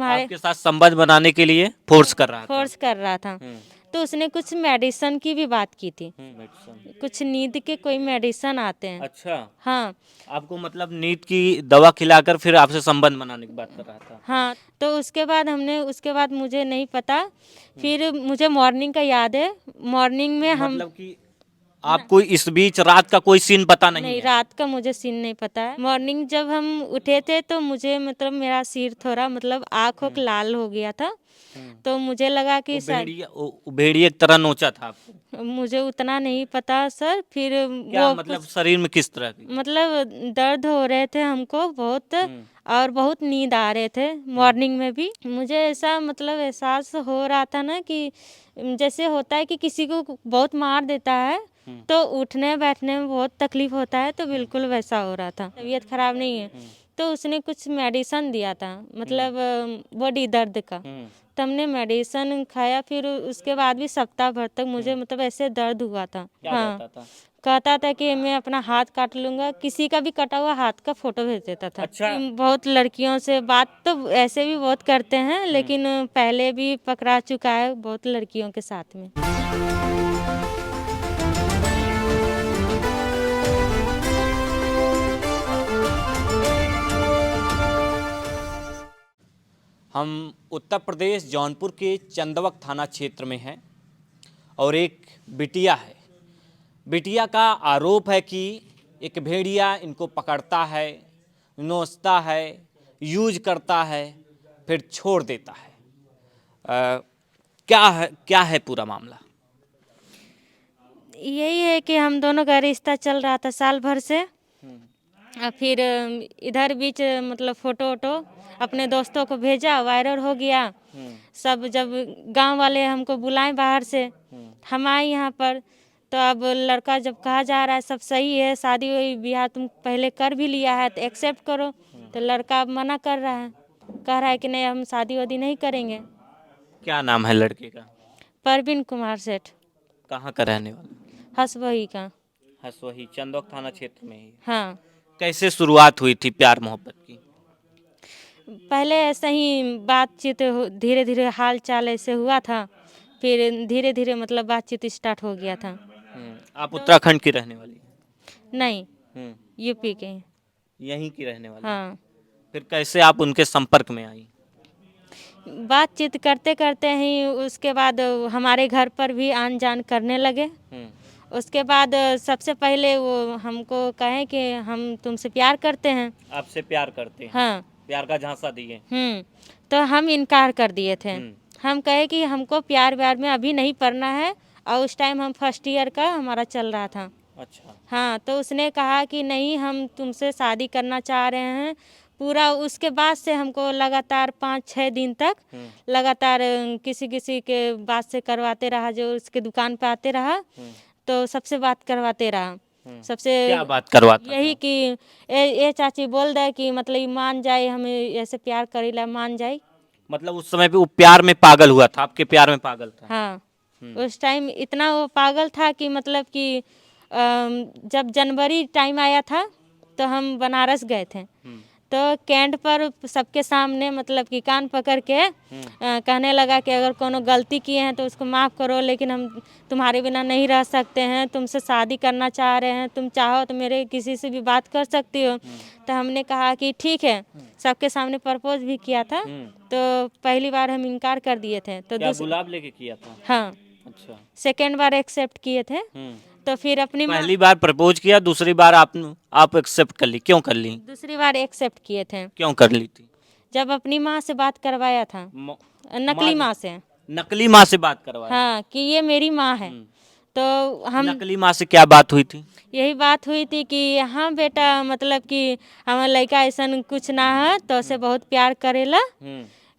हमारे आपके साथ संबंध बनाने के लिए फोर्स कर रहा था। फोर्स कर रहा था। तो उसने कुछ मेडिसिन की भी बात की थी, मेडिसिन। कुछ नींद के कोई मेडिसिन आते हैं। अच्छा, हाँ आपको मतलब नींद की दवा खिलाकर फिर आपसे संबंध बनाने की बात कर रहा था। हाँ। तो उसके बाद मुझे नहीं पता, फिर मुझे मॉर्निंग का याद है। मॉर्निंग में हम मतलब कि आपको इस बीच रात का कोई सीन पता नहीं नहीं, है। रात का मुझे सीन नहीं पता है। मॉर्निंग जब हम उठे थे तो मुझे मतलब मेरा सिर थोड़ा मतलब आँख ओख लाल हो गया था। तो मुझे लगा कि शायद वो भेड़िए की तरह नोचा था आपको। मुझे उतना नहीं पता सर। फिर क्या वो मतलब कुछ शरीर में किस तरह की? मतलब दर्द हो रहे थे हमको बहुत, और बहुत नींद आ रहे थे। मॉर्निंग में भी मुझे ऐसा मतलब एहसास हो रहा था ना कि जैसे होता है कि किसी को बहुत मार देता है तो उठने बैठने में बहुत तकलीफ होता है, तो बिल्कुल वैसा हो रहा था। तबीयत खराब नहीं है। तो उसने कुछ मेडिसिन दिया था, मतलब बॉडी दर्द का। तो हमने मेडिसिन खाया, फिर उसके बाद भी सप्ताह भर तक मुझे मतलब ऐसे दर्द हुआ था। क्या हाँ, कहता था? कहता था कि मैं अपना हाथ काट लूंगा, किसी का भी कटा हुआ हाथ का फोटो भेज देता था। अच्छा। बहुत लड़कियों से बात तो ऐसे भी बहुत करते हैं, लेकिन पहले भी पकड़ा चुका है बहुत लड़कियों के साथ में। हम उत्तर प्रदेश जौनपुर के चंदवक थाना क्षेत्र में हैं और एक बिटिया है। बिटिया का आरोप है कि एक भेड़िया इनको पकड़ता है, नोचता है, यूज करता है, फिर छोड़ देता है। क्या है पूरा मामला? यही है कि हम दोनों का रिश्ता चल रहा था साल भर से। और फिर इधर बीच मतलब फोटो वोटो अपने दोस्तों को भेजा, वायरल हो गया। सब जब गांव वाले हमको बुलाएं बाहर से, हम आए यहाँ पर। तो अब लड़का जब कहा जा रहा है सब सही है, शादी हुई ब्याह तुम पहले कर भी लिया है तो एक्सेप्ट करो, तो लड़का अब मना कर रहा है, कह रहा है कि नहीं हम शादी वादी नहीं करेंगे। क्या नाम है लड़के का? परवीन कुमार सेठ, कहाँ का रहने वाला? हसबही का। हसवही, चंदौक थाना क्षेत्र में ही। हाँ, कैसे शुरुआत हुई थी प्यार मोहब्बत की? पहले ऐसा ही बातचीत धीरे धीरे हाल चाल ऐसे हुआ था, फिर धीरे धीरे मतलब बातचीत स्टार्ट हो गया था। आप उत्तराखंड की रहने वाली नहीं, हैं? यूपी के। यहीं की रहने वाली। हाँ, फिर कैसे आप उनके संपर्क में आई? बातचीत करते करते ही उसके बाद हमारे घर पर भी आन जान करने लगे। उसके बाद सबसे पहले वो हमको कहे कि हम तुमसे प्यार करते हैं। आपसे प्यार करते हैं? हाँ। प्यार का झांसा दिए? तो हम इनकार कर दिए थे। हम्म। हम कहे कि हमको प्यार व्यार में अभी नहीं पड़ना है, और उस टाइम हम फर्स्ट ईयर का हमारा चल रहा था। अच्छा। हाँ, तो उसने कहा कि नहीं हम तुमसे शादी करना चाह रहे हैं पूरा। उसके बाद से हमको लगातार 5-6 दिन तक लगातार किसी किसी के बात से करवाते रहा, जो उसके दुकान पे आते रहा तो सबसे बात करवाते रहा। सबसे क्या बात करवाता यही था? कि ए चाची बोल दे कि मतलब ये मान जाए, हमें ऐसे प्यार करेला मान जाए। मतलब उस समय पे वो प्यार में पागल हुआ था, आपके प्यार में पागल था? हाँ, उस टाइम इतना वो पागल था कि मतलब कि जब जनवरी टाइम आया था तो हम बनारस गए थे। तो कैंट पर सबके सामने मतलब कि कान पकड़ के कहने लगा कि अगर कोनो गलती किए हैं तो उसको माफ़ करो, लेकिन हम तुम्हारे बिना नहीं रह सकते हैं, तुमसे शादी करना चाह रहे हैं, तुम चाहो तो मेरे किसी से भी बात कर सकती हो। तो हमने कहा कि ठीक है, सबके सामने प्रपोज भी किया था। तो पहली बार हम इनकार कर दिए थे, तो क्या गुलाब लेके किया था? हाँ, अच्छा। सेकेंड बार एक्सेप्ट किए थे। तो फिर अपनी पहली बार प्रपोज किया, दूसरी बार आप एक्सेप्ट कर ली, क्यों कर ली? दूसरी बार एक्सेप्ट किए थे क्यों कर ली थी? जब अपनी माँ से बात करवाया था, नकली माँ से। नकली माँ से बात करवाया? हाँ, कि ये मेरी माँ है। तो हम नकली माँ से क्या बात हुई थी? यही बात हुई थी कि हाँ बेटा, मतलब कि हमार लड़का ऐसा कुछ ना है, तो से बहुत प्यार करेला,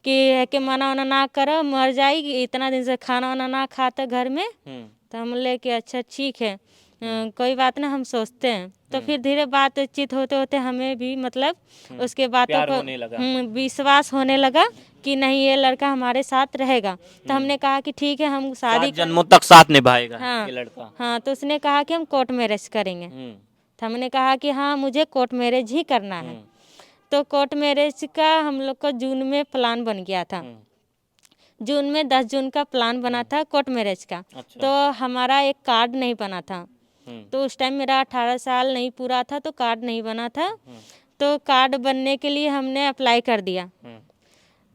कि है कि मना वना ना करो, मर जाएगी, इतना दिन से खाना वाना ना खाता घर में। तो हम ले के अच्छा ठीक है, कोई बात ना, हम सोचते हैं। तो फिर धीरे बातचीत होते होते हमें भी मतलब उसके बातों प्यार को होने लगा। विश्वास होने लगा कि नहीं ये लड़का हमारे साथ रहेगा। तो हमने कहा कि ठीक है हम शादी 7 जन्मों तक साथ निभाएगा हाँ ये लड़का। हाँ। तो उसने कहा कि हम कोर्ट मैरिज करेंगे। तो हमने कहा कि हाँ मुझे कोर्ट मैरिज ही करना है। तो कोर्ट मैरिज का हम लोग को जून में प्लान बन गया था। जून में 10 जून का प्लान बना था कोर्ट मैरिज का। अच्छा। तो हमारा एक कार्ड नहीं बना था। तो उस टाइम मेरा 18 साल नहीं पूरा था, तो कार्ड नहीं बना था। तो कार्ड बनने के लिए हमने अप्लाई कर दिया।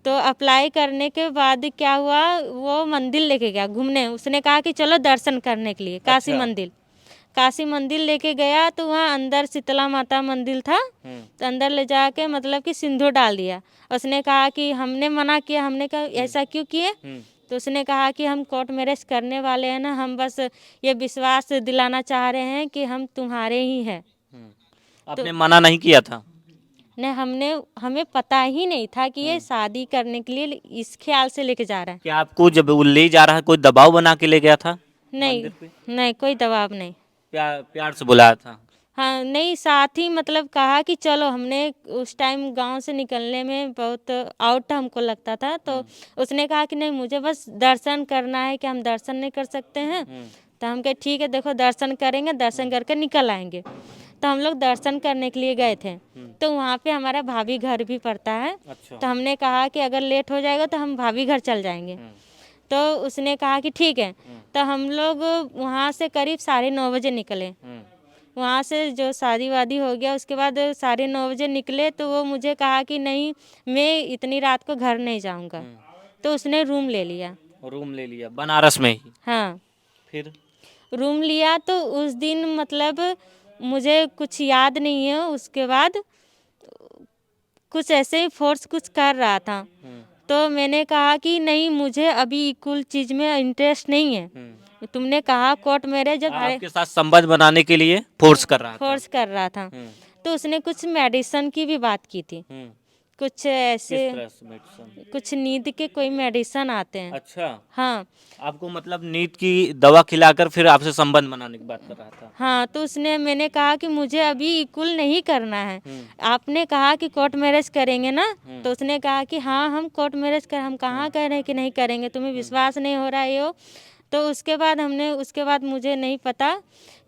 तो अप्लाई करने के बाद क्या हुआ, वो मंदिर लेके गया घूमने। उसने कहा कि चलो दर्शन करने के लिए काशी मंदिर। काशी मंदिर लेके गया तो वहाँ अंदर शीतला माता मंदिर था। तो अंदर ले जाके मतलब कि सिंदूर डाल दिया। उसने कहा कि हमने मना किया। हमने कहा ऐसा क्यों किए? तो उसने कहा कि हम कोर्ट मैरिज करने वाले हैं ना, हम बस ये विश्वास दिलाना चाह रहे हैं कि हम तुम्हारे ही हैं। आपने मना नहीं किया था? नहीं, हमें पता ही नहीं था कि ये शादी करने के लिए इस ख्याल से लेके जा रहा है। क्या आपको जब वो ले जा रहा है कोई दबाव बना के ले गया था? नहीं, नहीं कोई दबाव नहीं। प्यार से बुलाया था? हाँ, नहीं साथ ही मतलब कहा कि चलो। हमने उस टाइम गांव से निकलने में बहुत आउट हमको लगता था। तो उसने कहा कि नहीं, मुझे बस दर्शन करना है, कि हम दर्शन नहीं कर सकते हैं। तो हम कहे ठीक है, देखो दर्शन करेंगे, दर्शन करके निकल आएंगे। तो हम लोग दर्शन करने के लिए गए थे। तो वहाँ पे हमारा भाभी घर भी पड़ता है। अच्छा। तो हमने कहा कि अगर लेट हो जाएगा तो हम भाभी घर चल जाएंगे। तो उसने कहा कि ठीक है। तो हम लोग वहाँ से करीब 9:30 बजे निकले। वहाँ से जो शादी वादी हो गया, उसके बाद 9:30 बजे निकले। तो वो मुझे कहा कि नहीं, मैं इतनी रात को घर नहीं जाऊँगा। तो उसने रूम ले लिया। रूम ले लिया बनारस में ही? हाँ, फिर? रूम लिया। तो उस दिन मतलब मुझे कुछ याद नहीं है। उसके बाद कुछ ऐसे ही फोर्स कुछ कर रहा था। तो मैंने कहा कि नहीं, मुझे अभी इक्वल चीज़ में इंटरेस्ट नहीं है। तुमने कहा कोर्ट मैरिज, जब आपके साथ संबंध बनाने के लिए फोर्स कर रहा था? फोर्स कर रहा था। तो उसने कुछ मेडिसिन की भी बात की थी। कुछ ऐसे किस तरह से मेडिसिन? कुछ नींद के कोई मेडिसिन आते हैं। अच्छा। हाँ, आपको मतलब नींद की दवा खिलाकर फिर आपसे संबंध बनाने की बात कर रहा था? हाँ। तो मैंने कहा कि मुझे अभी इक्वल नहीं करना है। आपने कहा कि कोर्ट मैरिज करेंगे ना? तो उसने कहा कि हाँ, हम कोर्ट मैरिज हम कहाँ कह रहे हैं कि नहीं करेंगे, तुम्हें विश्वास नहीं हो रहा है ये। तो उसके बाद मुझे नहीं पता।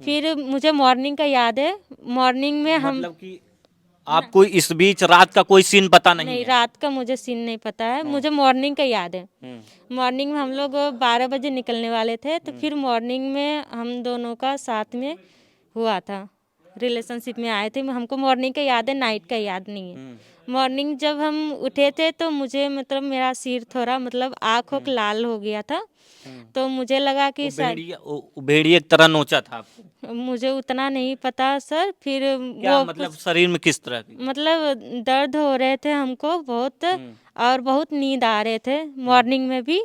फिर मुझे मॉर्निंग का याद है। मॉर्निंग में हम मतलब कि आपको इस बीच रात का कोई सीन पता नहीं है? रात का मुझे सीन नहीं पता है। मुझे मॉर्निंग का याद है। मॉर्निंग में हम लोग 12 बजे निकलने वाले थे। तो फिर मॉर्निंग में हम दोनों का साथ में हुआ था, रिलेशनशिप में आए थे। हमको मॉर्निंग का याद है, नाइट का याद नहीं है। मॉर्निंग जब हम उठे थे तो मुझे मतलब मेरा सिर थोड़ा मतलब आँखों लाल हो गया था। तो मुझे लगा कि भेड़िए की तरह नोचा था आपको? मुझे उतना नहीं पता सर। फिर क्या वो मतलब शरीर में किस तरह की? मतलब दर्द हो रहे थे हमको बहुत, और बहुत नींद आ रहे थे मॉर्निंग में भी।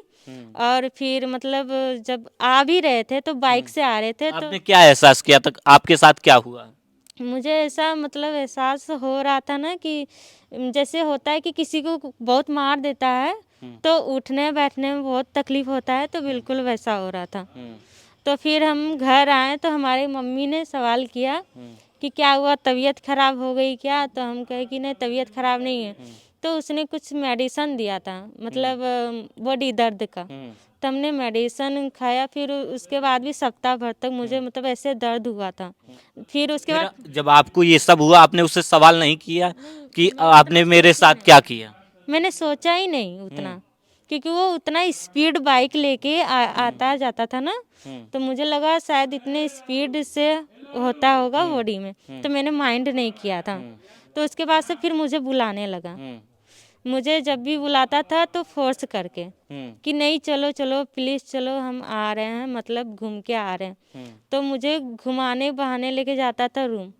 और फिर मतलब जब आ भी रहे थे तो बाइक से आ रहे थे। तो आपने क्या एहसास किया था? आपके साथ क्या हुआ? मुझे ऐसा मतलब एहसास हो रहा था ना कि जैसे होता है कि किसी को बहुत मार देता है तो उठने बैठने में बहुत तकलीफ होता है, तो बिल्कुल वैसा हो रहा था। तो फिर हम घर आए तो हमारी मम्मी ने सवाल किया कि क्या हुआ, तबीयत खराब हो गई क्या? तो हम कहे कि नहीं, तबीयत खराब नहीं है। तो उसने कुछ मेडिसिन दिया था, मतलब बॉडी दर्द का। तो हमने मेडिसिन खाया। फिर उसके बाद भी सप्ताह भर तक मुझे मतलब ऐसे दर्द हुआ था। फिर उसके बाद जब आपको ये सब हुआ आपने उससे सवाल नहीं किया कि आपने मेरे साथ क्या किया? मैंने सोचा ही नहीं उतना, क्योंकि वो उतना स्पीड बाइक लेके आता जाता था ना। तो मुझे लगा शायद इतने स्पीड से होता होगा बॉडी में। तो मैंने माइंड नहीं किया था। तो उसके बाद से फिर मुझे बुलाने लगा। मुझे जब भी बुलाता था तो फोर्स करके कि नहीं, चलो चलो प्लीज चलो, हम आ रहे हैं, मतलब घूम के आ रहे हैं। तो मुझे घुमाने बहाने लेके जाता था रूम।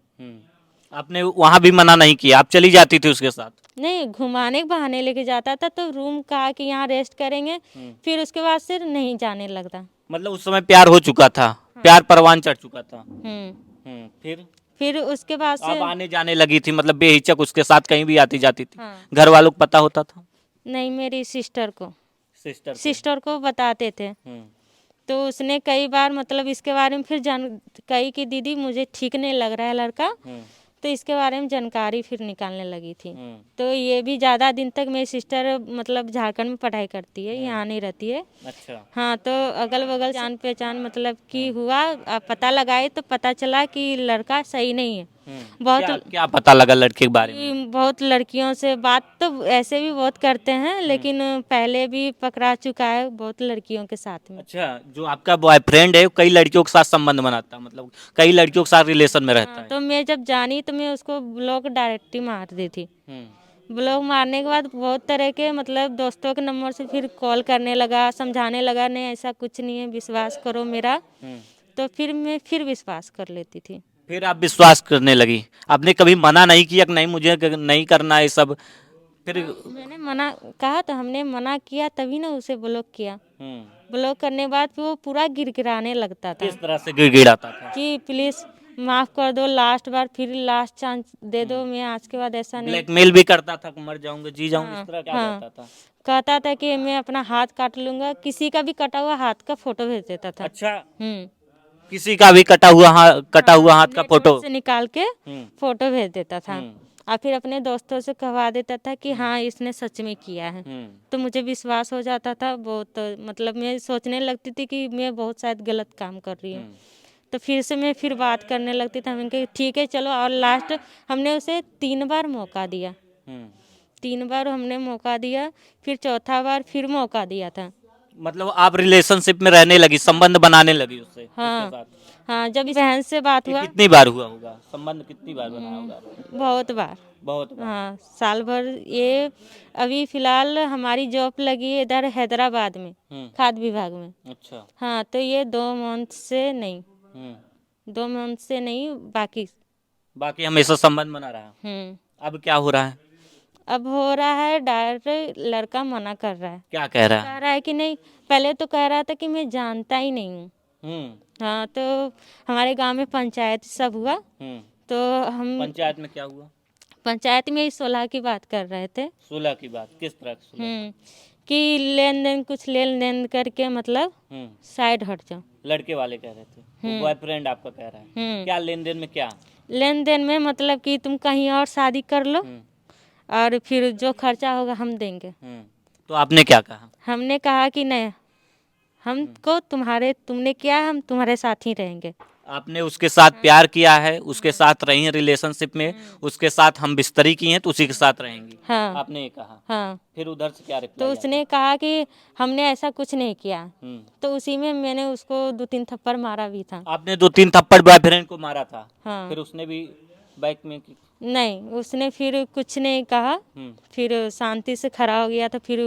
आपने वहां भी मना नहीं किया? आप चली जाती थी उसके साथ? नहीं, घुमाने के बहाने लेके जाता था। तो रूम कहा कि यहाँ रेस्ट करेंगे। फिर उसके बाद से नहीं जाने लगता। मतलब उस समय प्यार हो चुका था? प्यार परवान चढ़ चुका था? फिर उसके बाद से आप आने जाने लगी थी, मतलब बेहिचक उसके साथ कहीं भी आती जाती थी? हाँ। घर वालों को पता होता था? नहीं, मेरी सिस्टर को सिस्टर को बताते थे। तो उसने कई बार मतलब इसके बारे में फिर कही कि दीदी मुझे ठीक नहीं लग रहा है लड़का। तो इसके बारे में जानकारी फिर निकालने लगी थी। तो ये भी ज़्यादा दिन तक मेरी सिस्टर मतलब झारखंड में पढ़ाई करती है, यहाँ नहीं रहती है। अच्छा। हाँ, तो अगल बगल जान पहचान मतलब कि हुआ, पता लगाए तो पता चला कि लड़का सही नहीं है। बहुत क्या पता लगा लड़के के बारे में? कि बहुत लड़कियों से बात तो ऐसे भी बहुत करते हैं, लेकिन पहले भी पकड़ा चुका है बहुत लड़कियों के साथ में। अच्छा, जो आपका बॉयफ्रेंड है वो कई लड़कियों के साथ संबंध बनाता है, मतलब कई लड़कियों के साथ रिलेशन में रहता हाँ, है। तो मैं जब जानी तो मैं उसको ब्लॉक डायरेक्ट ही मार दी थी। ब्लॉक मारने के बाद बहुत तरह के मतलब दोस्तों के नंबर से फिर कॉल करने लगा, समझाने लगा नहीं ऐसा कुछ नहीं है, विश्वास करो मेरा। तो फिर मैं फिर विश्वास कर लेती थी। फिर आप विश्वास करने लगी, आपने कभी मना नहीं किया कि नहीं मुझे नहीं करना ये सब? फिर मैंने मना कहा तो हमने मना किया तभी ना उसे ब्लॉक किया। ब्लॉक करने के बाद फिर वो पूरा गिड़गिड़ाने लगता था किस तरह से गिड़गिड़ाता था? कि प्लीज माफ कर दो, लास्ट बार फिर लास्ट चांस दे दो, मैं आज के बाद ऐसा नहीं। ब्लैकमेल भी करता था कि मर जाऊंगा जी जाऊंगा, इस तरह क्या हाँ, करता था? कहता था कि मैं अपना हाथ काट लूंगा, किसी का भी कटा हुआ हाथ का फोटो भेज देता था। अच्छा, हम्म किसी का भी कटा हुआ हाथ का नेट फोटो? वेट से निकाल के फोटो भेज देता था और फिर अपने दोस्तों से कहवा देता था कि हाँ इसने सच में किया है। तो मुझे विश्वास हो जाता था बहुत, मतलब मैं सोचने लगती थी कि मैं बहुत शायद गलत काम कर रही हूँ। तो फिर से मैं फिर बात करने लगती थी, हमने कहा ठीक है चलो। और लास्ट हमने उसे 3 बार मौका दिया, 3 बार हमने मौका दिया, फिर चौथा बार फिर मौका दिया था। मतलब आप रिलेशनशिप में रहने लगी, संबंध बनाने लगी उससे, उसके हाँ साथ? हाँ, जब इस बहन से बात ये हुआ कितनी बार हुआ होगा संबंध, कितनी बार बनाया होगा आपने? बहुत बार। बहुत बार। हाँ, साल भर। ये अभी फिलहाल हमारी जॉब लगी है इधर हैदराबाद में, खाद्य विभाग में। अच्छा। हाँ, तो ये 2 मंथ से नहीं, हम्म 2 मंथ से नहीं, बाकी। बाकी हमेशा संबंध बना रहा। अब क्या हो रहा है? अब हो रहा है डायरेक्ट लड़का मना कर रहा है। क्या कह रहा कह है? रहा है कि नहीं, पहले तो कह रहा था कि मैं जानता ही नहीं हूँ। हाँ, तो हमारे गांव में पंचायत सब हुआ, तो हम पंचायत में क्या हुआ? पंचायत में ही 16 की बात कर रहे थे। 16 की बात? किस तरह की 16? कि लेन देन, कुछ लेन देन करके मतलब साइड हट जाओ। लड़के वाले कह रहे थे, बॉयफ्रेंड आपका कह रहा है। क्या लेन देन में क्या? लेन देन में मतलब कि तुम कहीं और शादी कर लो और फिर जो खर्चा होगा हम देंगे। तो आपने क्या कहा? हमने कहा कि नहीं, हमको तुमने किया, हम तुम्हारे साथ ही रहेंगे। आपने उसके साथ प्यार किया है, उसके साथ रही हैं रिलेशनशिप में, उसके साथ हम बिस्तरी की हैं तो उसी के साथ रहेंगी, हाँ आपने ये कहा। हाँ, फिर उधर से क्या तो रिप्लाई उसने कहा कि हमने ऐसा कुछ नहीं किया। तो उसी में मैंने उसको 2-3 थप्पड़ मारा भी था। आपने 2-3 थप्पड़ बॉयफ्रेंड को मारा था? हाँ, फिर उसने भी बैक में नहीं, उसने फिर कुछ नहीं कहा, फिर शांति से खड़ा हो गया, तो फिर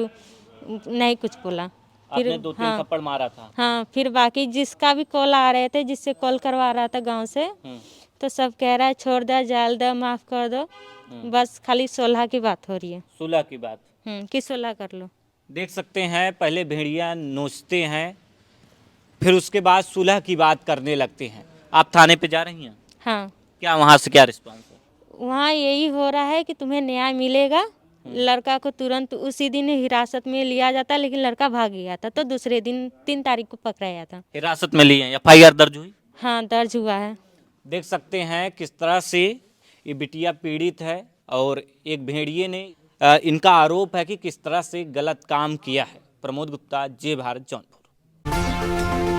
नहीं कुछ बोला। फिर आपने 2-3 थप्पड़ मारा था? हाँ, फिर बाकी जिसका भी कॉल आ रहे थे, जिससे कॉल करवा रहा था गांव से, तो सब कह रहा है छोड़ दो, जाल दो, माफ कर दो। बस खाली 16 की बात हो रही है। 16 की बात? कि 16 कर लो। देख सकते हैं, पहले भेड़िया नोचते हैं, फिर उसके बाद 16 की बात करने लगते हैं। आप थाने पे जा रही हैं? हाँ, क्या वहाँ से क्या रिस्पॉन्स है? वहाँ यही हो रहा है कि तुम्हें न्याय मिलेगा। लड़का को तुरंत उसी दिन हिरासत में लिया जाता, लेकिन लड़का भाग गया था, तो दूसरे दिन 3 तारीख को पकड़ाया था। हिरासत में लिए हैं? FIR दर्ज हुई? हाँ, दर्ज हुआ है। देख सकते हैं किस तरह से ये बिटिया पीड़ित है और एक भेड़िए ने इनका आरोप है कि किस तरह से गलत काम किया है। प्रमोद गुप्ता, जय भारत, जौनपुर।